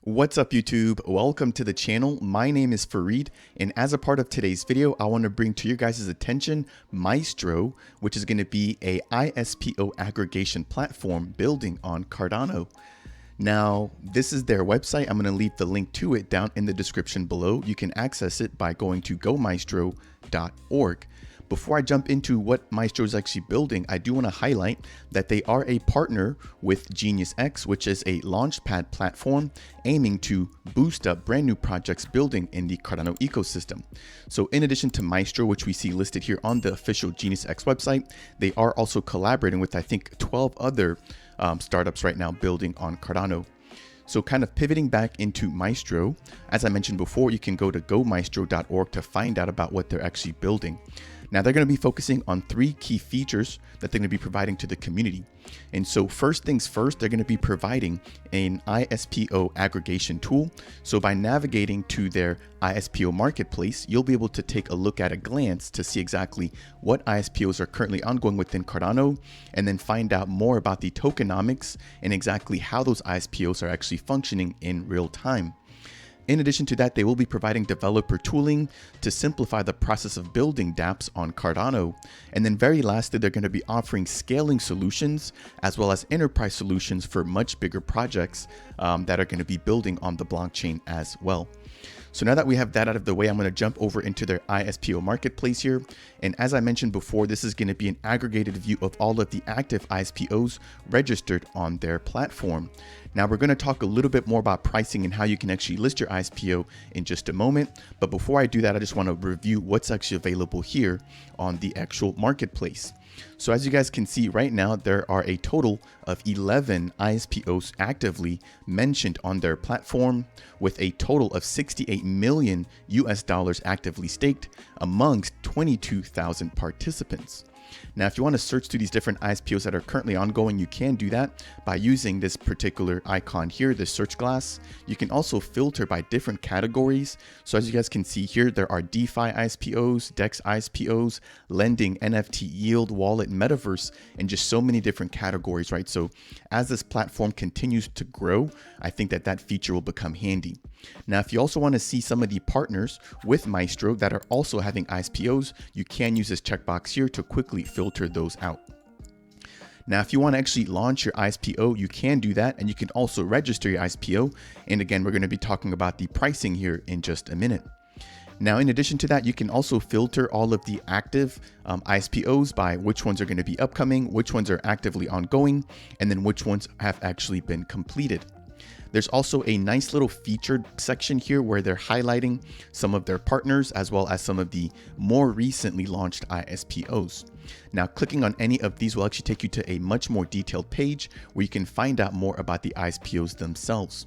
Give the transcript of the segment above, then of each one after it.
What's up YouTube? Welcome to the channel. My name is Fareed, and as a part of today's video, I want to bring to your guys' attention Maestro, which is going to be a ISPO aggregation platform building on Cardano. Now, this is their website. I'm going to leave the link to it down in the description below. You can access it by going to gomaestro.org. Before I jump into what Maestro is actually building, I do want to highlight that they are a partner with GeniusX, which is a launchpad platform aiming to boost up brand new projects building in the Cardano ecosystem. So in addition to Maestro, which we see listed here on the official GeniusX website, they are also collaborating with, I think, 12 other startups right now building on Cardano. So kind of pivoting back into Maestro, as I mentioned before, you can go to gomaestro.org to find out about what they're actually building. Now they're going to be focusing on 3 key features that they're going to be providing to the community. And so first things first, they're going to be providing an ISPO aggregation tool. So by navigating to their ISPO marketplace, you'll be able to take a look at a glance to see exactly what ISPOs are currently ongoing within Cardano, and then find out more about the tokenomics and exactly how those ISPOs are actually functioning in real time. In addition to that, they will be providing developer tooling to simplify the process of building dApps on Cardano. And then very lastly, they're going to be offering scaling solutions as well as enterprise solutions for much bigger projects that are going to be building on the blockchain as well. So now that we have that out of the way, I'm going to jump over into their ISPO marketplace here. And as I mentioned before, this is going to be an aggregated view of all of the active ISPOs registered on their platform. Now we're going to talk a little bit more about pricing and how you can actually list your ISPO in just a moment. But before I do that, I just want to review what's actually available here on the actual marketplace. So as you guys can see right now, there are a total of 11 ISPOs actively mentioned on their platform, with a total of 68 million US dollars actively staked amongst 22,000 participants. Now, if you want to search through these different ISPOs that are currently ongoing, you can do that by using this particular icon here, the search glass. You can also filter by different categories. So as you guys can see here, there are DeFi ISPOs, DEX ISPOs, lending, NFT, yield, wallet, metaverse, and just so many different categories, right? So as this platform continues to grow, I think that that feature will become handy. Now, if you also want to see some of the partners with Maestro that are also having ISPOs, you can use this checkbox here to quickly filter those out. Now, if you want to actually launch your ISPO, you can do that, and you can also register your ISPO. And again, we're going to be talking about the pricing here in just a minute. Now, in addition to that, you can also filter all of the active ISPOs by which ones are going to be upcoming, which ones are actively ongoing, and then which ones have actually been completed. There's also a nice little featured section here where they're highlighting some of their partners as well as some of the more recently launched ISPOs. Now, clicking on any of these will actually take you to a much more detailed page where you can find out more about the ISPOs themselves.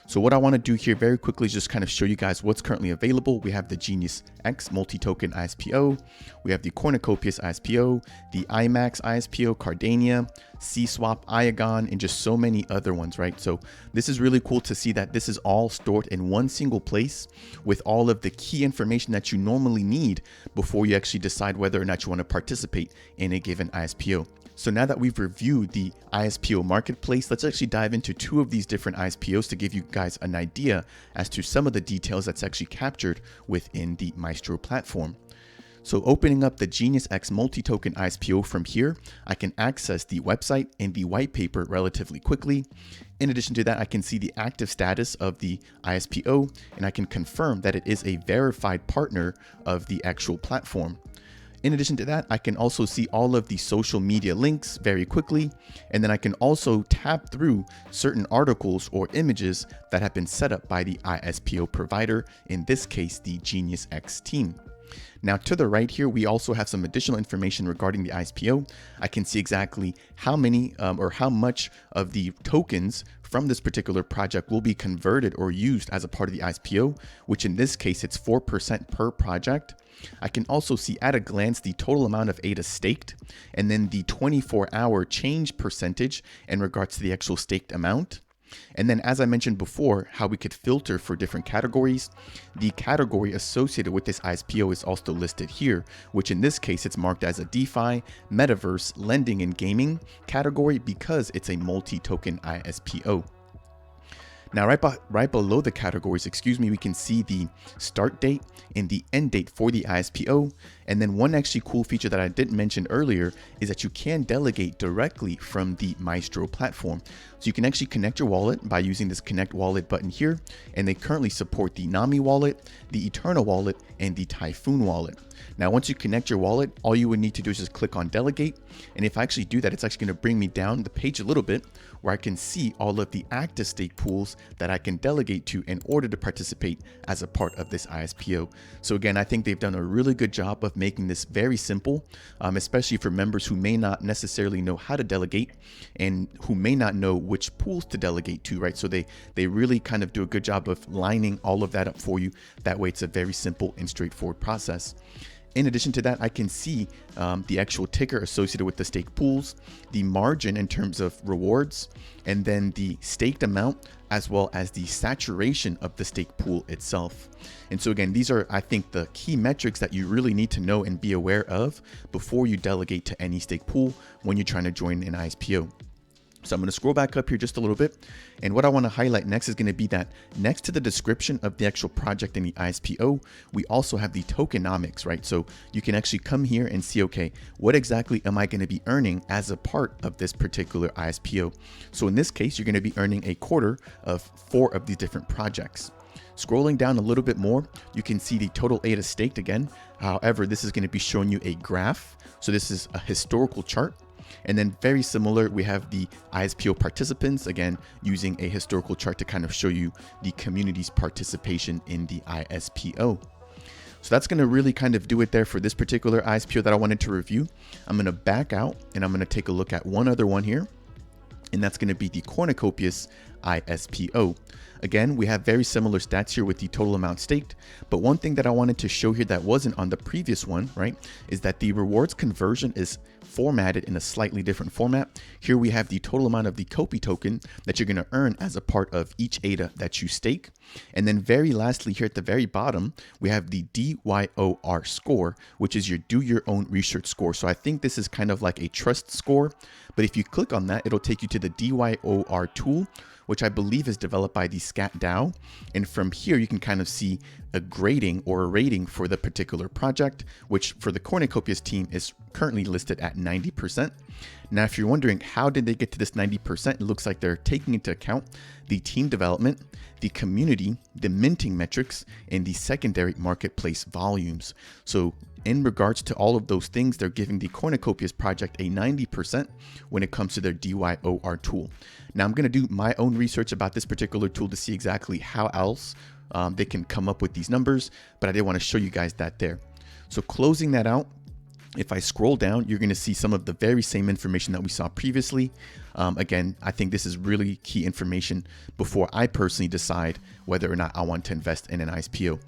So what I want to do here very quickly is just kind of show you guys what's currently available. We have the GeniusX multi-token ISPO, we have the Cornucopias ISPO, the IMAX ISPO, Cardania, CSwap, Iagon, and just so many other ones, right? So this is really cool to see that this is all stored in one single place with all of the key information that you normally need before you actually decide whether or not you want to participate in a given ISPO. So now that we've reviewed the ISPO marketplace, let's actually dive into 2 of these different ISPOs to give you guys an idea as to some of the details that's actually captured within the Maestro platform. So opening up the GeniusX multi-token ISPO from here, I can access the website and the white paper relatively quickly. In addition to that, I can see the active status of the ISPO, and I can confirm that it is a verified partner of the actual platform. In addition to that, I can also see all of the social media links very quickly, and then I can also tab through certain articles or images that have been set up by the ISPO provider, in this case, the GeniusX team. Now to the right here, we also have some additional information regarding the ISPO. I can see exactly how many or how much of the tokens from this particular project will be converted or used as a part of the ISPO, which in this case, it's 4% per project. I can also see at a glance the total amount of ADA staked, and then the 24-hour change percentage in regards to the actual staked amount. And then, as I mentioned before, how we could filter for different categories. The category associated with this ISPO is also listed here, which in this case, it's marked as a DeFi, Metaverse, Lending, and Gaming category because it's a multi-token ISPO. Now, right below the categories, we can see the start date and the end date for the ISPO. And then one actually cool feature that I didn't mention earlier is that you can delegate directly from the Maestro platform. So you can actually connect your wallet by using this connect wallet button here. And they currently support the Nami wallet, the Eternal wallet, and the Typhoon wallet. Now, once you connect your wallet, all you would need to do is just click on delegate. And if I actually do that, it's actually going to bring me down the page a little bit where I can see all of the active stake pools that I can delegate to in order to participate as a part of this ISPO. So again, I think they've done a really good job of making this very simple, especially for members who may not necessarily know how to delegate and who may not know which pools to delegate to, right? So they really kind of do a good job of lining all of that up for you. That way it's a very simple and straightforward process. In addition to that, I can see the actual ticker associated with the stake pools, the margin in terms of rewards, and then the staked amount, as well as the saturation of the stake pool itself. And so again, these are, I think, the key metrics that you really need to know and be aware of before you delegate to any stake pool when you're trying to join an ISPO. So I'm going to scroll back up here just a little bit. And what I want to highlight next is going to be that next to the description of the actual project in the ISPO, we also have the tokenomics, right? So you can actually come here and see, okay, what exactly am I going to be earning as a part of this particular ISPO? So in this case, you're going to be earning a quarter of 4 of these different projects. Scrolling down a little bit more, you can see the total ADA staked again. However, this is going to be showing you a graph. So this is a historical chart. And then very similar, we have the ISPO participants, again, using a historical chart to kind of show you the community's participation in the ISPO. So that's going to really kind of do it there for this particular ISPO that I wanted to review. I'm going to back out and I'm going to take a look at one other one here. And that's going to be the Cornucopias ISPO. Again, we have very similar stats here with the total amount staked, but one thing that I wanted to show here that wasn't on the previous one, right, is that the rewards conversion is formatted in a slightly different format. Here we have the total amount of the COPI token that you're going to earn as a part of each ADA that you stake. And then very lastly, here at the very bottom, we have the DYOR score, which is your do your own research score. So I think this is kind of like a trust score, but if you click on that, it'll take you to the DYOR tool, which I believe is developed by the Scat DAO. And from here, you can kind of see a grading or a rating for the particular project, which for the Cornucopias team is currently listed at 90%. Now, if you're wondering how did they get to this 90%, it looks like they're taking into account the team development, the community, the minting metrics, and the secondary marketplace volumes. So in regards to all of those things, they're giving the Cornucopias project a 90% when it comes to their DYOR tool. Now, I'm going to do my own research about this particular tool to see exactly how else they can come up with these numbers, but I did want to show you guys that there. So closing that out, if I scroll down, you're going to see some of the very same information that we saw previously. Again, I think this is really key information before I personally decide whether or not I want to invest in an ISPO.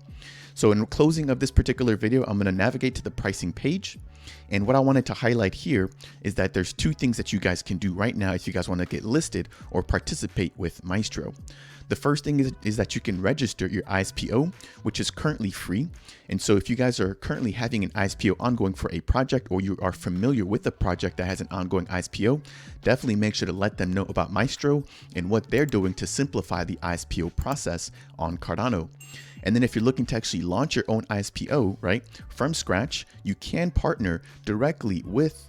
So in closing of this particular video, I'm going to navigate to the pricing page. And what I wanted to highlight here is that there's 2 things that you guys can do right now if you guys want to get listed or participate with Maestro. The first thing is that you can register your ISPO, which is currently free. And so if you guys are currently having an ISPO ongoing for a project, or you are familiar with a project that has an ongoing ISPO, definitely make sure to let them know about Maestro and what they're doing to simplify the ISPO process on Cardano. And then if you're looking to actually launch your own ISPO, right, from scratch, you can partner directly with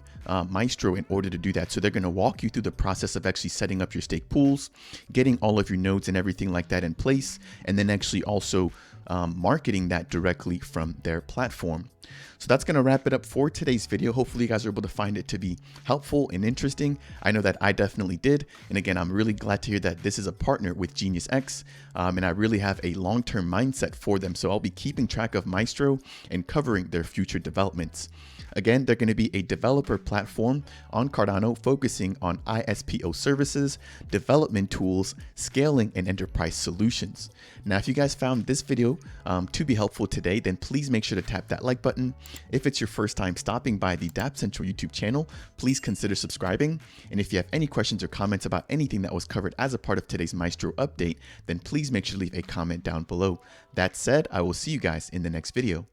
Maestro in order to do that. So they're going to walk you through the process of actually setting up your stake pools, getting all of your nodes and everything like that in place, and then actually also marketing that directly from their platform. So that's going to wrap it up for today's video. Hopefully you guys are able to find it to be helpful and interesting. I know that I definitely did. And again, I'm really glad to hear that this is a partner with GeniusX, and I really have a long-term mindset for them. So I'll be keeping track of Maestro and covering their future developments. Again, they're going to be a developer platform on Cardano focusing on ISPO services, development tools, scaling, and enterprise solutions. Now, if you guys found this video to be helpful today, then please make sure to tap that like button. If it's your first time stopping by the Dapp Central YouTube channel, please consider subscribing. And if you have any questions or comments about anything that was covered as a part of today's Maestro update, then please make sure to leave a comment down below. That said, I will see you guys in the next video.